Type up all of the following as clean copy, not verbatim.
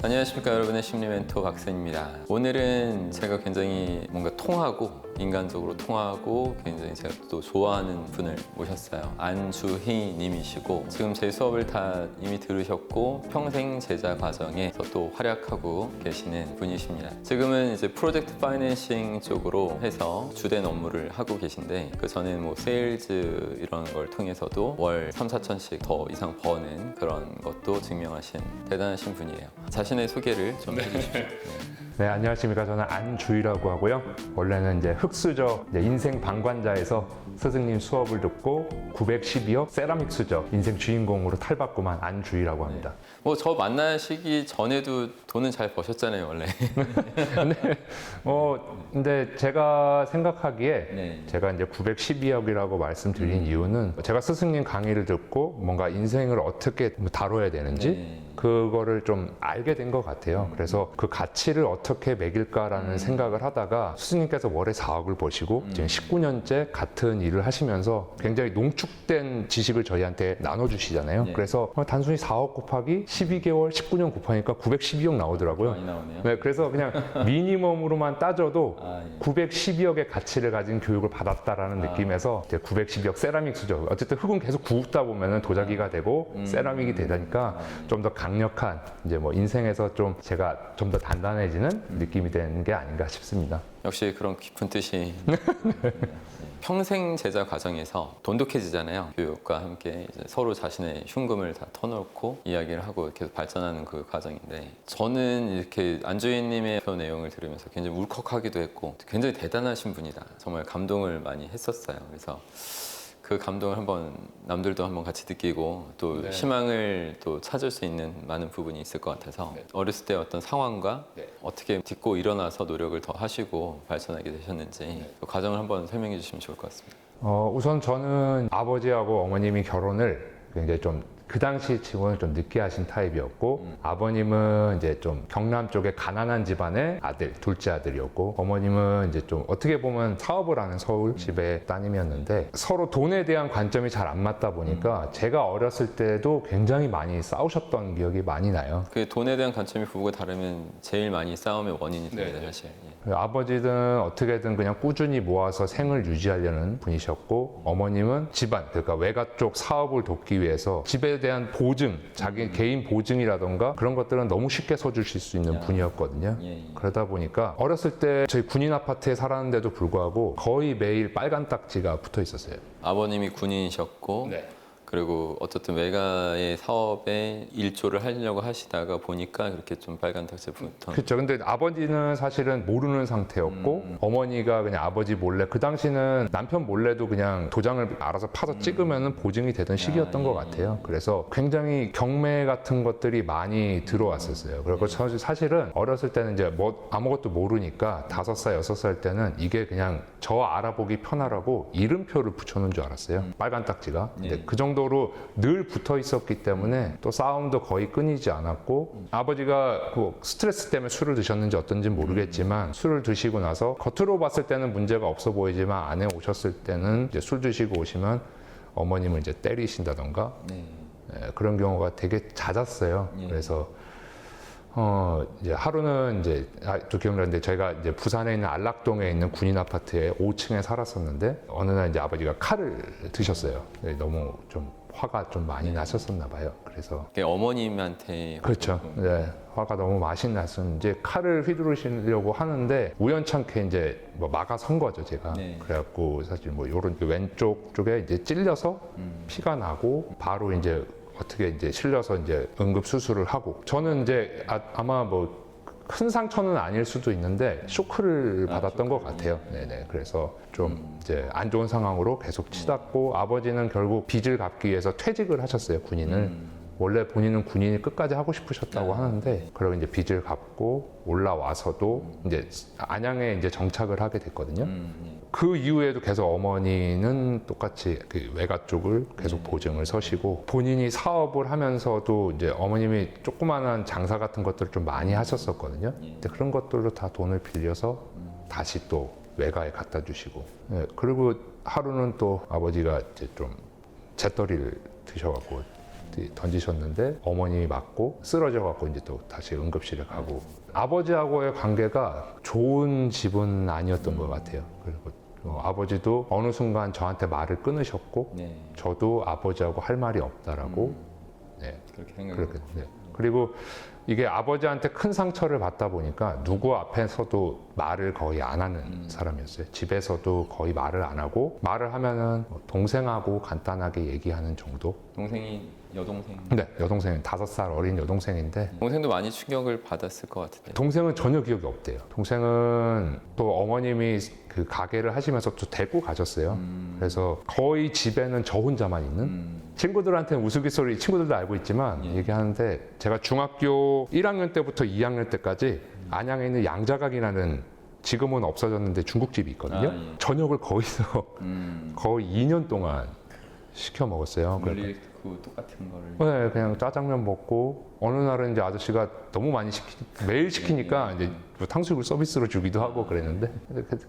안녕하십니까 여러분의 심리 멘토 박선입니다. 오늘은 제가 굉장히 뭔가 통하고 인간적으로 통하고 굉장히 제가 또 좋아하는 분을 모셨어요. 안주희 님이시고 지금 제 수업을 다 이미 들으셨고 평생 제자 과정에서 또 활약하고 계시는 분이십니다. 지금은 이제 프로젝트 파이낸싱 쪽으로 해서 주된 업무를 하고 계신데 그 전에는 뭐 세일즈 이런 걸 통해서도 월 3, 4천씩 더 이상 버는 그런 것도 증명하신 대단하신 분이에요. 자신의 소개를 좀 해주십시오. 네, 안녕하십니까. 저는 안주희라고 하고요. 원래는 이제 흑수저 인생 방관자에서 스승님 수업을 듣고 912억 세라믹 수저 인생 주인공으로 탈바꿈한 안주희라고 합니다. 뭐 저 만나시기 전에도 돈은 잘 버셨잖아요, 원래. 근데 제가 생각하기에 네. 제가 이제 912억이라고 말씀드린 이유는 제가 스승님 강의를 듣고 뭔가 인생을 어떻게 다뤄야 되는지 네. 그거를 좀 알게 된 것 같아요. 그래서 그 가치를 어떻게 매길까라는 생각을 하다가 스승님께서 월에 4억을 버시고 지금 19년째 같은 일을 하시면서 굉장히 농축된 지식을 저희한테 나눠주시잖아요. 네. 그래서 단순히 4억 곱하기 12개월 19년 곱하니까 912억 나오더라고요. 많이 나오네요. 네, 그래서 그냥 미니멈으로만 따져도 예. 912억의 가치를 가진 교육을 받았다라는 느낌에서 이제 912억 세라믹 수저. 어쨌든 흙은 계속 굽다 보면은 도자기가 되고 세라믹이 되니까 좀 더 강력한 이제 뭐 인생에서 좀 제가 좀 더 단단해지는 느낌이 되는 게 아닌가 싶습니다. 역시 그런 깊은 뜻이 평생 제자 과정에서 돈독해지잖아요. 교육과 함께 이제 서로 자신의 흉금을 다 터놓고 이야기를 하고 계속 발전하는 그 과정인데 저는 이렇게 안주희님의 표 내용을 들으면서 굉장히 울컥하기도 했고 굉장히 대단하신 분이다. 정말 감동을 많이 했었어요. 그래서 그 감동을 한번 남들도 한번 같이 느끼고 또 네. 희망을 또 찾을 수 있는 많은 부분이 있을 것 같아서 어렸을 때 어떤 상황과 어떻게 딛고 일어나서 노력을 더 하시고 발전하게 되셨는지 그 과정을 한번 설명해 주시면 좋을 것 같습니다. 우선 저는 아버지하고 어머님이 결혼을 굉장히 좀 그 당시 치고는 좀 늦게 하신 타입이었고 아버님은 이제 좀 경남 쪽에 가난한 집안의 아들, 둘째 아들이었고 어머님은 이제 좀 어떻게 보면 사업을 하는 서울 집의 따님이었는데 서로 돈에 대한 관점이 잘 안 맞다 보니까 제가 어렸을 때도 굉장히 많이 싸우셨던 기억이 많이 나요. 그 돈에 대한 관점이 부부가 다르면 제일 많이 싸움의 원인이 됩니다, 사실. 예. 아버지는 어떻게든 그냥 꾸준히 모아서 생을 유지하려는 분이셨고 어머님은 집안, 그러니까 외가 쪽 사업을 돕기 위해서 집에 대한 보증, 자기 개인 보증이라던가 그런 것들은 너무 쉽게 서주실 수 있는 분이었거든요. 예. 그러다 보니까 어렸을 때 저희 군인 아파트에 살았는데도 불구하고 거의 매일 빨간 딱지가 붙어 있었어요. 아버님이 군인이셨고 그리고 어쨌든 외가의 사업에 일조를 하려고 하시다가 보니까 그렇게 좀 빨간 닥지 붙어. 그렇죠. 근데 아버지는 사실은 모르는 상태였고 어머니가 그냥 아버지 몰래 그 당시는 남편 몰래도 그냥 도장을 알아서 파서 찍으면 보증이 되던 시기였던 것 같아요. 그래서 굉장히 경매 같은 것들이 많이 들어왔었어요. 그리고 사실은 어렸을 때는 이제 뭐 아무것도 모르니까 5살, 6살 때는 이게 그냥 저 알아보기 편하라고 이름표를 붙여놓은 줄 알았어요. 빨간 딱지가. 근데 그 정도로 늘 붙어 있었기 때문에 또 싸움도 거의 끊이지 않았고 아버지가 그 스트레스 때문에 술을 드셨는지 어떤지 모르겠지만 술을 드시고 나서 겉으로 봤을 때는 문제가 없어 보이지만 안에 오셨을 때는 이제 술 드시고 오시면 어머님을 이제 때리신다던가 그런 경우가 되게 잦았어요. 그래서 이제 하루는 이제 또 기억나는데 저희가 이제 부산에 있는 안락동에 있는 군인 아파트에 5층에 살았었는데 어느 날 이제 아버지가 칼을 드셨어요. 너무 좀 화가 좀 많이 나셨었나 봐요. 그래서 어머님한테 그렇죠. 네, 화가 너무 많이 났었는데 이제 칼을 휘두르시려고 하는데 우연찮게 이제 뭐 막아선 거죠, 제가. 그래갖고 사실 뭐 요런 왼쪽 쪽에 이제 찔려서 피가 나고 바로 이제 어떻게 이제 실려서 이제 응급 수술을 하고 저는 이제 아마 뭐 큰 상처는 아닐 수도 있는데 쇼크를 받았던 것 같아요. 네네. 그래서 좀 이제 안 좋은 상황으로 계속 치닫고 아버지는 결국 빚을 갚기 위해서 퇴직을 하셨어요, 군인을. 원래 본인은 군인이 끝까지 하고 싶으셨다고 하는데 그리고 이제 빚을 갚고 올라와서도 이제 안양에 이제 정착을 하게 됐거든요. 그 이후에도 계속 어머니는 똑같이 그 외가 쪽을 계속 보증을 서시고 본인이 사업을 하면서도 이제 어머님이 조그마한 장사 같은 것들을 좀 많이 하셨었거든요. 근데 그런 것들로 다 돈을 빌려서 다시 또 외가에 갖다 주시고 그리고 하루는 또 아버지가 이제 좀 재떨이를 드셔갖고 던지셨는데 어머님이 맞고 쓰러져 갖고 이제 또 다시 응급실에 가고 아버지하고의 관계가 좋은 집은 아니었던 것 같아요. 그리고 아버지도 어느 순간 저한테 말을 끊으셨고 네. 저도 아버지하고 할 말이 없다라고 네. 그렇게 생각이 그렇게 네. 그리고 이게 아버지한테 큰 상처를 받다 보니까 누구 앞에서도 말을 거의 안 하는 사람이었어요. 집에서도 거의 말을 안 하고 말을 하면은 뭐 동생하고 간단하게 얘기하는 정도. 동생이 여동생. 네, 여동생 5살 어린 여동생인데 동생도 많이 충격을 받았을 것 같은데. 동생은 전혀 기억이 없대요. 동생은 또 어머님이 그 가게를 하시면서 또 데리고 가셨어요. 그래서 거의 집에는 저 혼자만 있는. 친구들한테는 우스갯소리 친구들도 알고 있지만 예. 얘기하는데 제가 중학교 1학년 때부터 2학년 때까지 안양에 있는 양자각이라는 지금은 없어졌는데 중국집이 있거든요. 아, 예. 저녁을 거기서 거의 2년 동안 시켜 먹었어요. 멀리 그 똑같은 거를. 네, 그냥 짜장면 먹고 어느 날은 이제 아저씨가 너무 많이 매일 시키니까 이제 뭐 탕수육을 서비스로 주기도 하고 그랬는데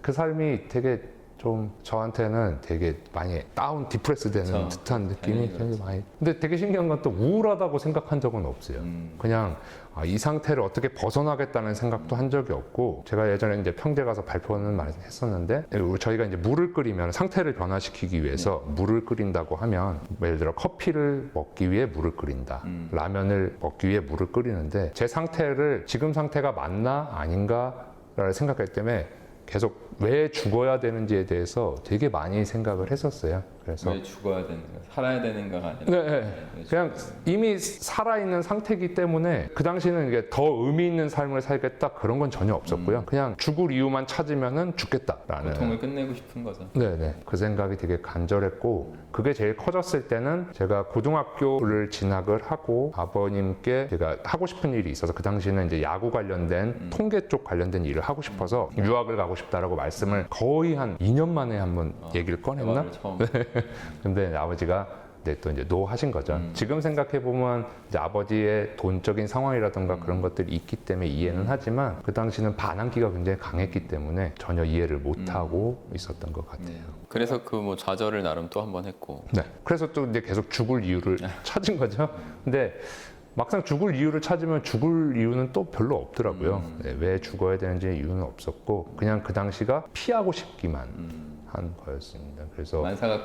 그 삶이 되게 좀 저한테는 되게 많이 다운 디프레스 되는 그쵸. 듯한 느낌이 당연히 되게 많이. 근데 되게 신기한 건 또 우울하다고 생각한 적은 없어요. 그냥 이 상태를 어떻게 벗어나겠다는 생각도 한 적이 없고 제가 예전에 이제 평대 가서 발표는 많이 했었는데 저희가 이제 물을 끓이면 상태를 변화시키기 위해서 물을 끓인다고 하면 예를 들어 커피를 먹기 위해 물을 끓인다. 라면을 먹기 위해 물을 끓이는데 제 상태를 지금 상태가 맞나 아닌가를 생각할 때문에 계속 왜 죽어야 되는지에 대해서 되게 많이 생각을 했었어요. 그래서 왜 죽어야 되는가? 살아야 되는가가 아니라. 네, 그냥 이미 살아있는 상태이기 때문에 그 당시는 이게 더 의미 있는 삶을 살겠다 그런 건 전혀 없었고요. 그냥 죽을 이유만 찾으면은 죽겠다라는. 고통을 끝내고 싶은 거죠. 네네. 그 생각이 되게 간절했고 그게 제일 커졌을 때는 제가 고등학교를 진학을 하고 아버님께 제가 하고 싶은 일이 있어서 그 당시는 이제 야구 관련된 통계 쪽 관련된 일을 하고 싶어서 유학을 가고 싶다라고 말씀을 거의 한 2년 만에 한번 얘기를 꺼냈나? 대화를 처음. 근데 아버지가 또 이제 노 하신 거죠. 지금 생각해 보면 이제 아버지의 돈적인 상황이라든가 그런 것들이 있기 때문에 이해는 하지만 그 당시는 반항기가 굉장히 강했기 때문에 전혀 이해를 못 하고 있었던 것 같아요. 그래서 그 뭐 좌절을 나름 또 한 번 했고. 네. 그래서 또 이제 계속 죽을 이유를 찾은 거죠. 근데 막상 죽을 이유를 찾으면 죽을 이유는 또 별로 없더라고요. 네, 왜 죽어야 되는지 이유는 없었고 그냥 그 당시가 피하고 싶기만 한 거였습니다. 그래서 만사가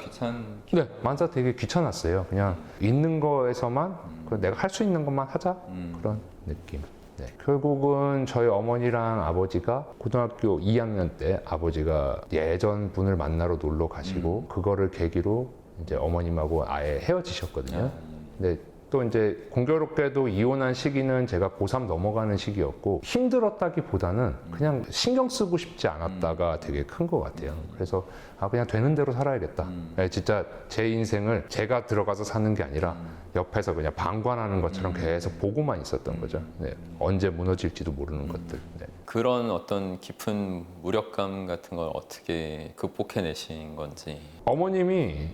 네, 만사 되게 귀찮았어요. 그냥 있는 거에서만 내가 할 수 있는 것만 하자 그런 느낌. 네. 결국은 저희 어머니랑 아버지가 고등학교 2학년 때 아버지가 예전 분을 만나러 놀러 가시고 그거를 계기로 이제 어머님하고 아예 헤어지셨거든요. 근데 또 이제 공교롭게도 이혼한 시기는 제가 고3 넘어가는 시기였고 힘들었다기보다는 그냥 신경 쓰고 싶지 않았다가 되게 큰 것 같아요. 그래서 그냥 되는 대로 살아야겠다. 네, 진짜 제 인생을 제가 들어가서 사는 게 아니라 옆에서 그냥 방관하는 것처럼 계속 보고만 있었던 거죠. 네, 언제 무너질지도 모르는 것들. 네. 그런 어떤 깊은 무력감 같은 걸 어떻게 극복해내신 건지. 어머님이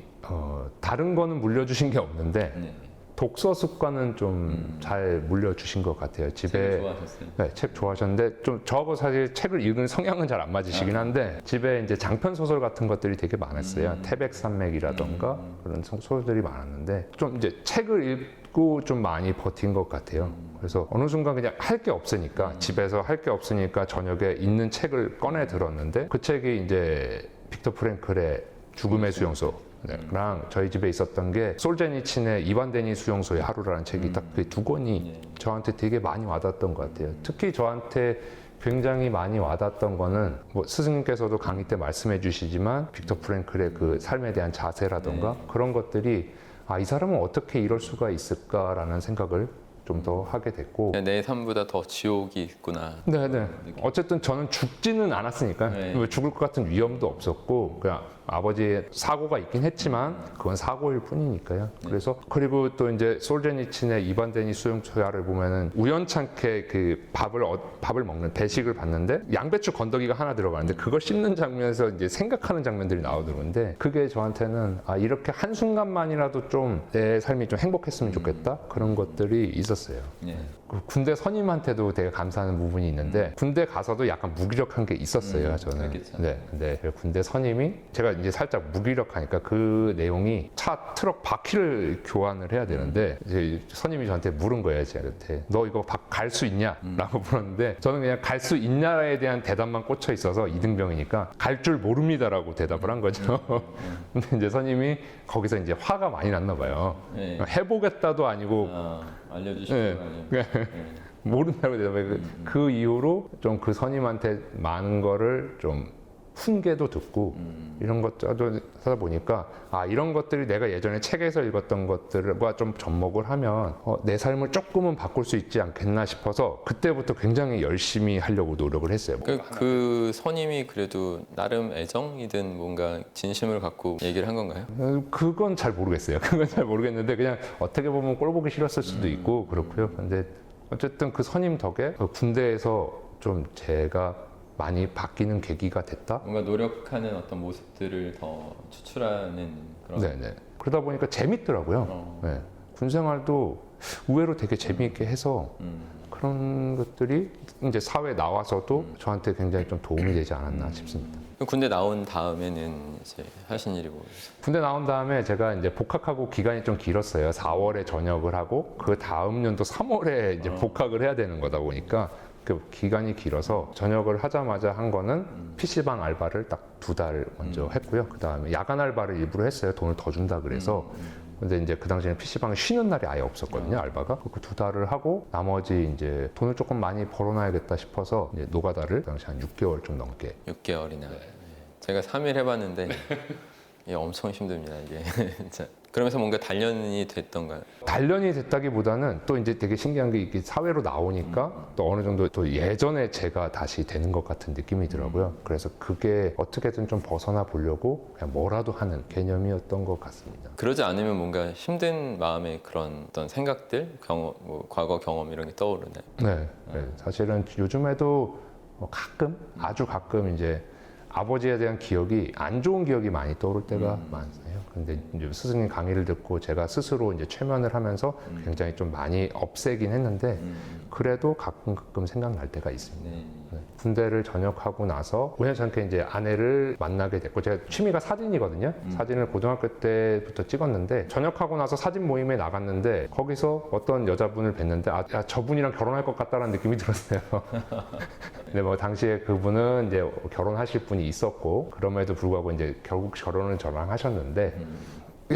다른 거는 물려주신 게 없는데 네. 독서 습관은 좀 잘 물려주신 것 같아요. 집에 책을 좋아하셨어요? 네, 책 좋아하셨는데 좀 저하고 사실 책을 읽는 성향은 잘 안 맞으시긴 한데 집에 이제 장편 소설 같은 것들이 되게 많았어요. 태백산맥이라던가 그런 소설들이 많았는데 좀 이제 책을 읽고 좀 많이 버틴 것 같아요. 그래서 어느 순간 그냥 할 게 없으니까 집에서 할 게 없으니까 저녁에 있는 책을 꺼내 들었는데 그 책이 이제 빅터 프랭클의 죽음의 수용소. 네, 랑 저희 집에 있었던 게 솔제니친의 이반데니 수용소의 하루라는 책이 딱 그 두 권이 저한테 되게 많이 와닿았던 것 같아요. 특히 저한테 굉장히 많이 와닿았던 거는 뭐 스승님께서도 강의 때 말씀해 주시지만 빅터 프랭클의 그 삶에 대한 자세라던가 그런 것들이 이 사람은 어떻게 이럴 수가 있을까라는 생각을 좀 더 하게 됐고 내 삶보다 더 지옥이 있구나. 네네. 어쨌든 저는 죽지는 않았으니까 네. 죽을 것 같은 위험도 없었고 그냥 아버지의 사고가 있긴 했지만 그건 사고일 뿐이니까요. 그래서 그리고 또 이제 솔제니친의 이반데니 수용소야를 보면은 우연찮게 그 밥을 먹는 배식을 봤는데 양배추 건더기가 하나 들어가는데 그걸 씹는 장면에서 이제 생각하는 장면들이 나오더라고요. 그게 저한테는 이렇게 한 순간만이라도 좀 내 삶이 좀 행복했으면 좋겠다 그런 것들이 있었어요. 예. 그 군대 선임한테도 되게 감사하는 부분이 있는데 군대 가서도 약간 무기력한 게 있었어요. 저는. 그렇겠죠. 네, 근데 군대 선임이 제가 이제 살짝 무기력하니까 그 내용이 차 트럭 바퀴를 교환을 해야 되는데 이제 선임이 저한테 물은 거예요. 저한테 너 이거 갈 수 있냐?라고 물었는데 저는 그냥 갈 수 있냐에 대한 대답만 꽂혀 있어서 이등병이니까 갈 줄 모릅니다라고 대답을 한 거죠. 근데 이제 선임이 거기서 이제 화가 많이 났나 봐요. 네. 해보겠다도 아니고 알려주시고 네. 모른다고 대답해. 그 이후로 좀 그 선임한테 많은 거를 좀 훈계도 듣고 이런 것도 하다 보니까 아 이런 것들이 내가 예전에 책에서 읽었던 것들과 좀 접목을 하면 내 삶을 조금은 바꿀 수 있지 않겠나 싶어서 그때부터 굉장히 열심히 하려고 노력을 했어요. 그 선임이 그래도 나름 애정이든 뭔가 진심을 갖고 얘기를 한 건가요? 그건 잘 모르겠어요. 그건 잘 모르겠는데 그냥 어떻게 보면 꼴 보기 싫었을 수도 있고 그렇고요. 근데 어쨌든 그 선임 덕에 그 군대에서 좀 제가 많이 바뀌는 계기가 됐다. 뭔가 노력하는 어떤 모습들을 더 추출하는 그런. 네네. 그러다 보니까 재밌더라고요. 네. 군 생활도 의외로 되게 재미있게 해서 그런 것들이 이제 사회 나와서도 저한테 굉장히 좀 도움이 되지 않았나 싶습니다. 그럼 군대 나온 다음에는 이제 하신 일이 뭐예요? 군대 나온 다음에 제가 이제 복학하고 기간이 좀 길었어요. 4월에 전역을 하고 그 다음 연도 3월에 이제 복학을 해야 되는 거다 보니까 그 기간이 길어서 전역을 하자마자 한 거는 PC방 알바를 딱 2달 먼저 했고요. 그 다음에 야간 알바를 일부러 했어요. 돈을 더 준다 그래서. 근데 이제 그 당시에는 PC방에 쉬는 날이 아예 없었거든요, 알바가. 그 2달을 하고 나머지 이제 돈을 조금 많이 벌어놔야겠다 싶어서 이제 노가다를 그 당시 한 6개월 좀 넘게. 6개월이나. 제가 3일 해봤는데 이게 엄청 힘듭니다, 이게. 진짜. 그러면서 뭔가 단련이 됐던가요? 단련이 됐다기보다는 또 이제 되게 신기한 게 이게 사회로 나오니까 또 어느 정도 또 예전에 제가 다시 되는 것 같은 느낌이 들어요. 그래서 그게 어떻게든 좀 벗어나 보려고 그냥 뭐라도 하는 개념이었던 것 같습니다. 그러지 않으면 뭔가 힘든 마음의 그런 어떤 생각들, 뭐 과거 경험 이런 게 떠오르나요? 네, 네. 사실은 요즘에도 뭐 가끔, 아주 가끔 이제 아버지에 대한 기억이 안 좋은 기억이 많이 떠오를 때가 많아요. 근데 이제 스승님 강의를 듣고 제가 스스로 이제 최면을 하면서 굉장히 좀 많이 없애긴 했는데 그래도 가끔 생각날 때가 있습니다. 네. 네. 군대를 전역하고 나서 우연찮게 이제 아내를 만나게 됐고 제가 취미가 사진이거든요. 사진을 고등학교 때부터 찍었는데 전역하고 나서 사진 모임에 나갔는데 거기서 어떤 여자분을 뵀는데 야, 저분이랑 결혼할 것 같다라는 느낌이 들었어요. 근데 뭐 당시에 그분은 이제 결혼하실 분이 있었고 그럼에도 불구하고 이제 결국 결혼을 저랑 하셨는데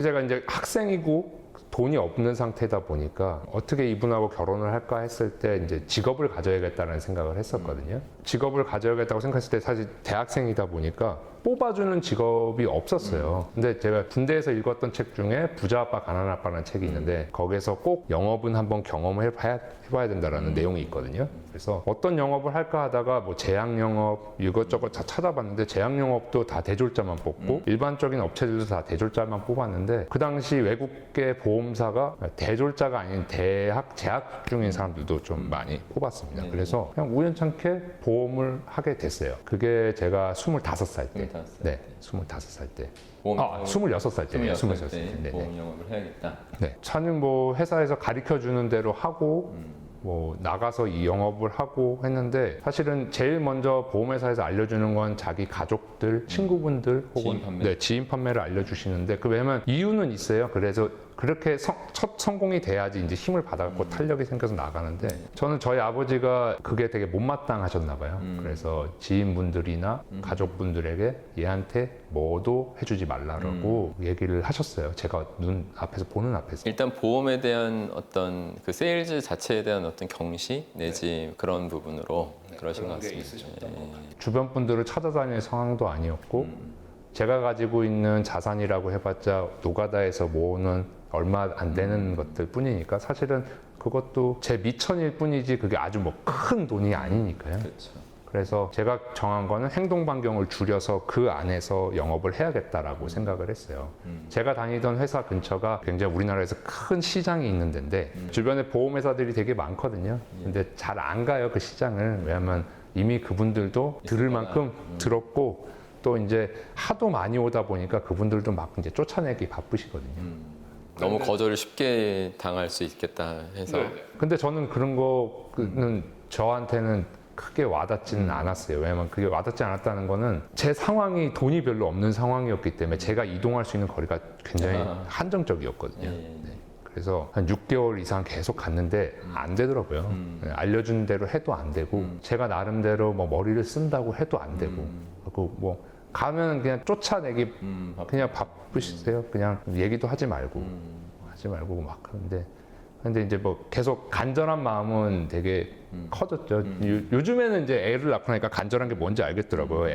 제가 이제 학생이고 돈이 없는 상태다 보니까 어떻게 이분하고 결혼을 할까 했을 때 이제 직업을 가져야겠다는 생각을 했었거든요. 직업을 가져야겠다고 생각했을 때 사실 대학생이다 보니까 뽑아주는 직업이 없었어요. 근데 제가 군대에서 읽었던 책 중에 부자 아빠 가난한 아빠라는 책이 있는데 거기서 꼭 영업은 한번 경험을 해봐야 된다라는 내용이 있거든요. 그래서 어떤 영업을 할까 하다가 뭐 제약 영업 이것저것 다 찾아봤는데 제약 영업도 다 대졸자만 뽑고 일반적인 업체들도 다 대졸자만 뽑았는데 그 당시 외국계 보험사가 대졸자가 아닌 재학 중인 사람들도 좀 많이 뽑았습니다. 그래서 그냥 우연찮게 보험을 하게 됐어요. 그게 제가 25살 때. 25살 네, 25살 때. 보험, 26살 때. 26살 때 네, 보험 영업을 해야겠다. 네. 저는 뭐 회사에서 가르쳐 주는 대로 하고 뭐 나가서 이 영업을 하고 했는데 사실은 제일 먼저 보험회사에서 알려주는 건 자기 가족들, 친구분들 혹은 지인 판매. 네, 지인 판매를 알려주시는데 그 왜냐면 이유는 있어요. 그래서 그렇게 첫 성공이 돼야지 이제 힘을 받아갖고 탄력이 생겨서 나가는데 저는 저희 아버지가 그게 되게 못마땅하셨나 봐요. 그래서 지인분들이나 가족분들에게 얘한테 뭐도 해주지 말라라고 얘기를 하셨어요. 제가 눈 앞에서 보는 앞에서. 일단 보험에 대한 어떤 그 세일즈 자체에 대한 어떤 경시 내지 그런 부분으로 그러신 것 같습니다. 주변 분들을 찾아다닐 상황도 아니었고 제가 가지고 있는 자산이라고 해봤자 노가다에서 모으는 얼마 안 되는 것들 뿐이니까 사실은 그것도 제 미천일 뿐이지 그게 아주 뭐 큰 돈이 아니니까요. 그렇죠. 그래서 제가 정한 거는 행동 반경을 줄여서 그 안에서 영업을 해야겠다라고 생각을 했어요. 제가 다니던 회사 근처가 굉장히 우리나라에서 큰 시장이 있는 데인데 주변에 보험회사들이 되게 많거든요. 근데 잘 안 가요, 그 시장을. 왜냐하면 이미 그분들도 들을 만큼 들었고 또 이제 하도 많이 오다 보니까 그분들도 막 이제 쫓아내기 바쁘시거든요. 너무 거절을 쉽게 당할 수 있겠다 해서 근데 저는 그런 거는 저한테는 크게 와닿지는 않았어요. 왜냐면 그게 와닿지 않았다는 거는 제 상황이 돈이 별로 없는 상황이었기 때문에 제가 이동할 수 있는 거리가 굉장히 한정적이었거든요. 네. 그래서 한 6개월 이상 계속 갔는데 안 되더라고요. 네, 알려준 대로 해도 안 되고 제가 나름대로 뭐 머리를 쓴다고 해도 안 되고 그리고 뭐 가면 그냥 쫓아내기 그냥 바쁘시세요. 그냥 얘기도 하지 말고 막 하는데 근데 이제 뭐 계속 간절한 마음은 되게 커졌죠. 요즘에는 이제 애를 낳고 나니까 간절한 게 뭔지 알겠더라고요.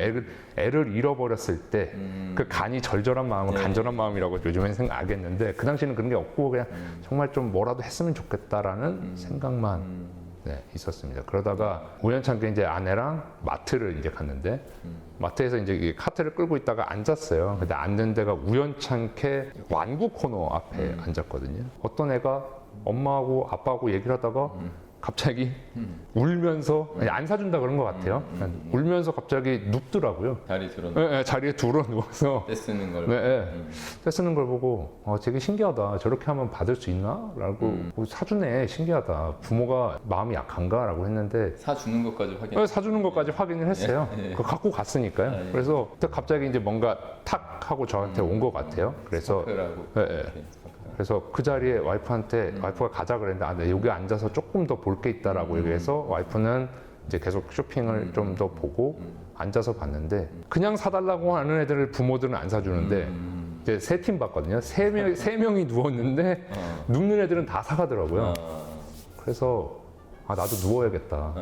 애를 잃어버렸을 때 그 간이 절절한 마음은 간절한 마음이라고 요즘에는 알겠는데 그 당시에는 그런 게 없고 그냥 정말 좀 뭐라도 했으면 좋겠다라는 생각만 네, 있었습니다. 그러다가 우연찮게 이제 아내랑 마트를 이제 갔는데 마트에서 이제 이 카트를 끌고 있다가 앉았어요. 근데 앉는 데가 우연찮게 완구 코너 앞에 앉았거든요. 어떤 애가 엄마하고 아빠하고 얘기를 하다가 갑자기 울면서 아니, 안 사준다 그런 것 같아요. 울면서 갑자기 눕더라고요. 다리 들어 네, 네, 자리에 둘어 누워서 떼쓰는 걸 네, 네. 떼쓰는 걸 보고 되게 신기하다. 저렇게 하면 받을 수 있나? 라고 사주네. 신기하다. 부모가 마음이 약한가? 라고 했는데 사주는 것까지 확인. 사주는 것까지 확인을 했어요. 예. 그거 갖고 갔으니까요. 예. 그래서 갑자기 이제 뭔가 탁 하고 저한테 온 것 같아요. 그래서 스파크라고. 예, 예. 그래서 그 자리에 와이프한테 와이프가 가자 그랬는데 아, 네, 여기 앉아서 조금 더 볼 게 있다라고 얘기해서 와이프는 이제 계속 쇼핑을 좀 더 보고 앉아서 봤는데 그냥 사달라고 하는 애들을 부모들은 안 사주는데 이제 세 팀 봤거든요. 세 명이 누웠는데 눕는 애들은 다 사가더라고요. 그래서 아 나도 누워야겠다.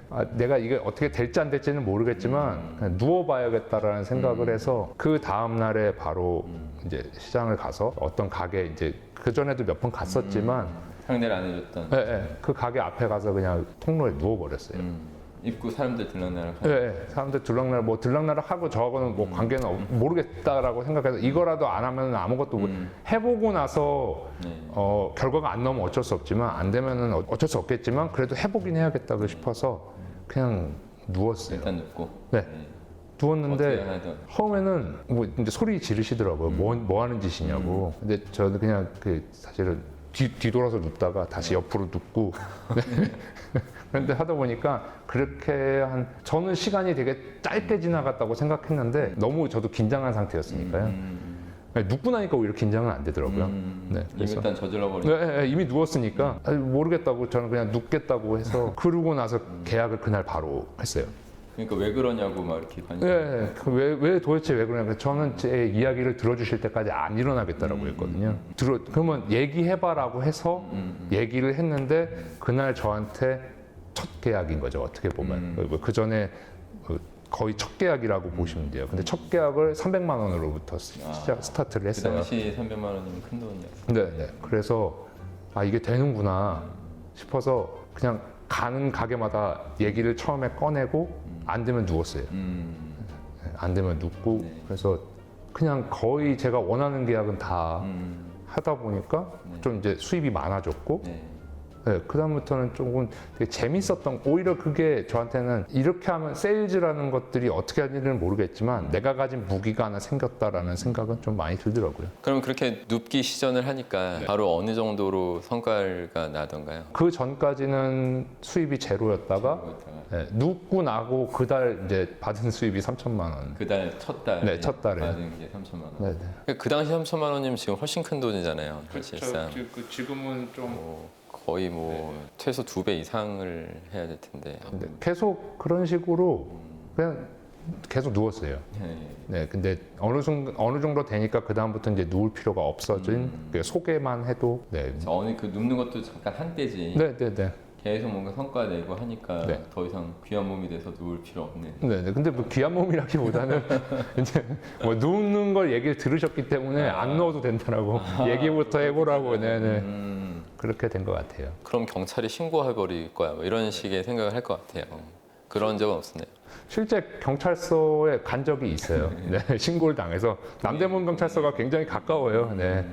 아, 내가 이게 어떻게 될지 안 될지는 모르겠지만 그냥 누워봐야겠다라는 생각을 해서 그 다음 날에 바로 이제 시장을 가서 어떤 가게 이제 그 전에도 몇 번 갔었지만 상대를 안 해줬던. 예, 예, 그 가게 앞에 가서 그냥 통로에 누워버렸어요. 입구 사람들 들락날락. 예, 예, 사람들 들락날락 하고 저거는 뭐 관계는 모르겠다라고 생각해서 이거라도 안 하면 아무것도 해보고 나서 결과가 안 나오면 어쩔 수 없지만 안 되면은 어쩔 수 없겠지만 그래도 해보긴 해야겠다 싶어서 그냥 누웠어요. 일단 눕고. 네. 누웠는데 어떻게 하든. 처음에는 뭐 이제 소리 지르시더라고요. 뭐 하는 짓이냐고. 근데 저는 그냥 그 사실은 뒤돌아서 눕다가 다시 옆으로 눕고 그런데 하다 보니까 그렇게 저는 시간이 되게 짧게 지나갔다고 생각했는데 너무 저도 긴장한 상태였으니까요. 눕고 나니까 오히려 긴장은 안 되더라고요. 네, 이미 일단 저질러 버리고. 네, 네, 이미 누웠으니까 모르겠다고 저는 그냥 눕겠다고 해서 그러고 나서 계약을 그날 바로 했어요. 그러니까 왜 그러냐고 막 이렇게 관심. 네, 왜 도대체 왜 그러냐면 저는 제 이야기를 들어주실 때까지 안 일어나겠다라고 했거든요. 그러면 얘기해봐라고 해서 얘기를 했는데 그날 저한테 첫 계약인 거죠. 어떻게 보면 그 전에 거의 첫 계약이라고 보시면 돼요. 근데 첫 계약을 300만 원으로부터 스타트를 그 했어요. 당시 300만 원이면 큰 돈이었어요. 네, 네. 그래서 아 이게 되는구나 싶어서 그냥 가는 가게마다 얘기를 처음에 꺼내고 안 되면 누웠어요. 안 되면 눕고 그래서 그냥 거의 제가 원하는 계약은 다 하다 보니까 좀 이제 수입이 많아졌고 네, 그다음부터는 조금 되게 재밌었던 오히려 그게 저한테는 이렇게 하면 세일즈라는 것들이 어떻게 하는지는 모르겠지만 내가 가진 무기가 하나 생겼다라는 생각은 좀 많이 들더라고요. 그럼 그렇게 눕기 시전을 하니까 바로 어느 정도로 성과가 나던가요? 그 전까지는 수입이 제로였다가 네, 눕고 나고 그달 이제 받은 수입이 3천만 원. 그달 첫 달. 네, 첫 달에. 받은 게 3천만 원. 네, 네. 그 당시 3천만 원이면 지금 훨씬 큰 돈이잖아요. 사실상. 지금은 좀 거의 뭐 최소 2배 이상을 해야 될 텐데. 근데 계속 그런 식으로 그냥 계속 누웠어요. 네, 근데 어느 정도 되니까 그 다음부터 이제 누울 필요가 없어진 그 소개만 해도 네, 어느 그 눕는 것도 잠깐 한때지. 네, 네, 네. 계속 뭔가 성과 내고 하니까 네. 더 이상 귀한 몸이 돼서 누울 필요 없는. 네, 네. 근데 뭐 귀한 몸이라기보다는 이제 뭐 눕는 걸 얘기를 들으셨기 때문에 안 넣어도 된다라고 얘기부터 해보라고, 네, 네. 그렇게 된 것 같아요. 그럼 경찰이 신고해버릴 거야. 뭐 이런 식의 생각을 할 것 같아요. 그런 적은 없었네요. 실제 경찰서에 간 적이 있어요. 네, 신고를 당해서 남대문 경찰서가 굉장히 가까워요. 네,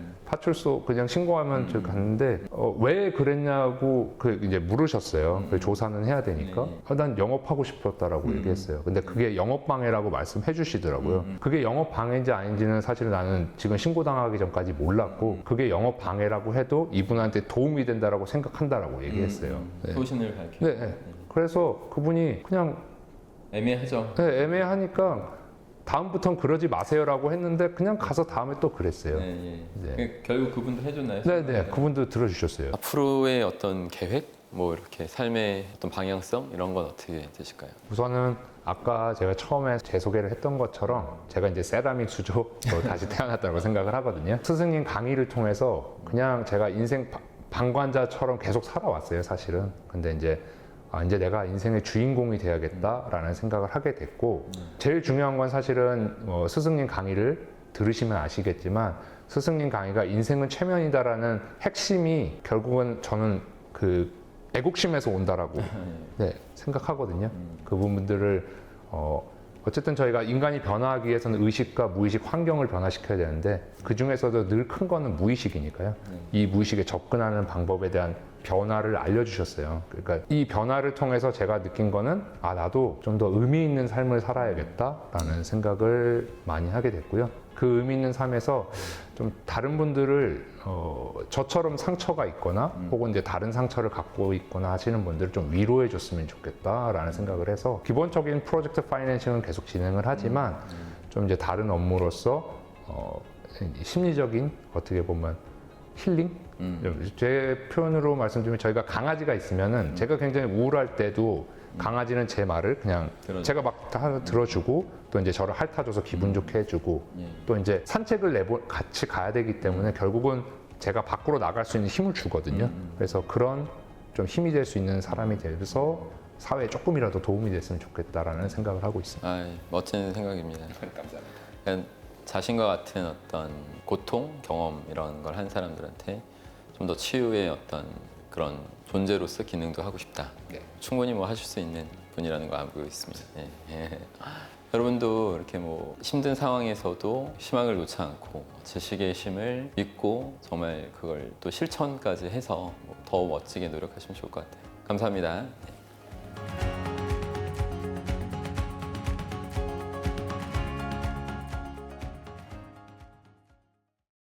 파출소 그냥 신고하면 저 갔는데 왜 그랬냐고 이제 물으셨어요. 조사는 해야 되니까. 난 영업하고 싶었다라고 얘기했어요. 근데 그게 영업 방해라고 말씀해 주시더라고요. 그게 영업 방해인지 아닌지는 사실 나는 지금 신고당하기 전까지 몰랐고 그게 영업 방해라고 해도 이분한테 도움이 된다라고 생각한다라고 얘기했어요. 네. 소신을 밝히고. 네, 네. 그래서 그분이 그냥 애매하죠. 네, 애매하니까 다음부턴 그러지 마세요라고 했는데 그냥 가서 다음에 또 그랬어요. 네, 예. 네. 결국 그분도 해줬나요? 네, 네. 그분도 들어주셨어요. 앞으로의 어떤 계획, 뭐 이렇게 삶의 어떤 방향성 이런 건 어떻게 되실까요? 우선은 아까 제가 처음에 제 소개를 했던 것처럼 제가 이제 세라믹 수조로 다시 태어났다고 생각을 하거든요. 스승님 강의를 통해서 그냥 제가 인생 방관자처럼 계속 살아왔어요, 사실은. 근데 이제 이제 내가 인생의 주인공이 돼야겠다라는 생각을 하게 됐고 제일 중요한 건 사실은 스승님 강의를 들으시면 아시겠지만 스승님 강의가 인생은 최면이다라는 핵심이 결국은 저는 그 애국심에서 온다라고 네, 생각하거든요. 그 부분들을 어쨌든 저희가 인간이 변화하기 위해서는 의식과 무의식 환경을 변화시켜야 되는데 그 중에서도 늘 큰 거는 무의식이니까요. 이 무의식에 접근하는 방법에 대한 변화를 알려주셨어요. 그러니까 이 변화를 통해서 제가 느낀 거는 나도 좀 더 의미 있는 삶을 살아야겠다라는 생각을 많이 하게 됐고요. 그 의미 있는 삶에서 좀 다른 분들을 저처럼 상처가 있거나 혹은 이제 다른 상처를 갖고 있거나 하시는 분들을 좀 위로해 줬으면 좋겠다라는 생각을 해서 기본적인 프로젝트 파이낸싱은 계속 진행을 하지만 좀 이제 다른 업무로서 심리적인 어떻게 보면 힐링? 제 표현으로 말씀드리면 저희가 강아지가 있으면은 제가 굉장히 우울할 때도 강아지는 제 말을 그냥 제가 막 다 들어주고 또 이제 저를 핥아줘서 기분 좋게 해주고 또 이제 산책을 같이 가야 되기 때문에 결국은 제가 밖으로 나갈 수 있는 힘을 주거든요. 그래서 그런 좀 힘이 될 수 있는 사람이 돼서 사회에 조금이라도 도움이 됐으면 좋겠다라는 생각을 하고 있습니다. 멋진 생각입니다. 감사합니다. 자신과 같은 어떤 고통, 경험 이런 걸 한 사람들한테 좀 더 치유의 어떤 그런 존재로서 기능도 하고 싶다. 충분히 뭐 하실 수 있는 분이라는 거 알고 있습니다. 예. 여러분도 이렇게 뭐 힘든 상황에서도 희망을 놓지 않고 지식의 힘을 믿고 정말 그걸 또 실천까지 해서 더 멋지게 노력하시면 좋을 것 같아요. 감사합니다.